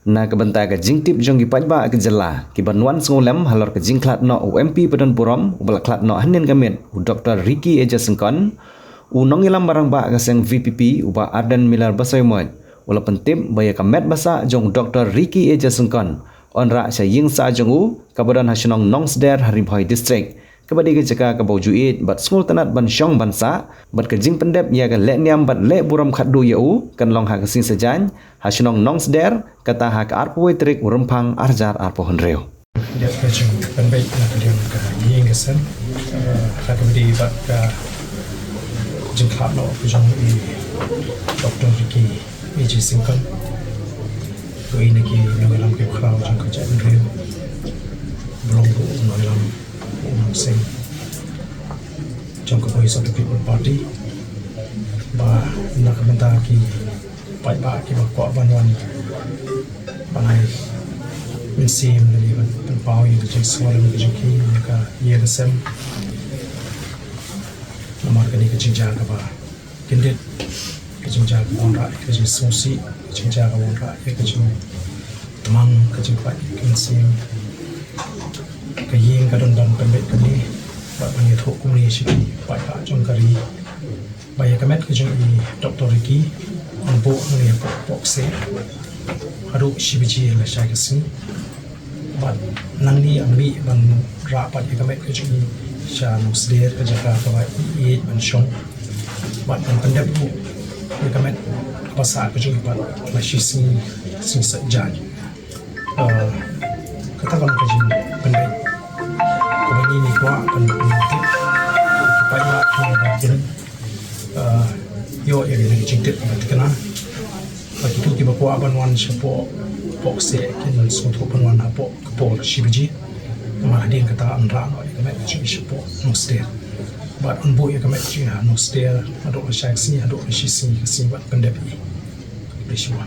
Na kebentar ke jingtip jong gi pajba ke jela ki banwan sngolem halor ke jingklat no UMP Padan Purom ubal klat no hanin kamit Dr. Ricky Eja Sengkon unong ilam barang ba ke seng VPP uba Arden Miller Basoymot ula pentip baya kamet basa jong Dr. Ricky Eja Sengkon onra sya ying sa jong u kabadan hasionong Nongsder Haribhoi District kebadi ke jaka ke baujuit bat skul tanat ban syong bansa bat ke jing pendep ya ke lek niam bat lek buram khadu yau kan long ha ke sing sejan hasionong Nongsder kata ha ke arpoi trik urempang arjar arpo henreu dia kecil kan baik nak dia ke ying kesan tak kebadi bat ke jing khap no ke jong Dr. Ricky Eja Sengkon ko ini ki nongelam ke khrau jong ke jan reu belum ko nongelam sing trong cái bối cảnh People Party và nak bentar ki pai ba ki ba kwa ban wan banai min sim ni ban pau yi de swal ni ke ki ka ye de sem namar ka ni ke jinja ka ba kindet ke jinja ka on ra ke jin sosi jinja ka on ra ke jin tamang ke jin pai min sim ke ying ka don dan pembet ka ni ba ban ye thok kum ni shi pai ba jong kari ba ye kamet ke jong i Dr. Ricky on bo ni pok se hadu shibiji la sha ke sin ba nang ni ang mi ban ra pa ye kamet ke jong i sha no sder ka jaka ka ba i ban shong ba ban pendep bu ye kamet pasa ke jong i ba la shi sin sa jan kata kan ke jong pendep ini kuat akan berhenti banyak mungkin yo yang ini cintit berkenaan bagi tu kita kuat banwan sepo boxe kita suatu banwan apa kepol shibiji malah dia kata andra kami cuma sepo noster buat unbu ya kami cuma noster ada orang syaksi ada orang sisi buat pendapat peristiwa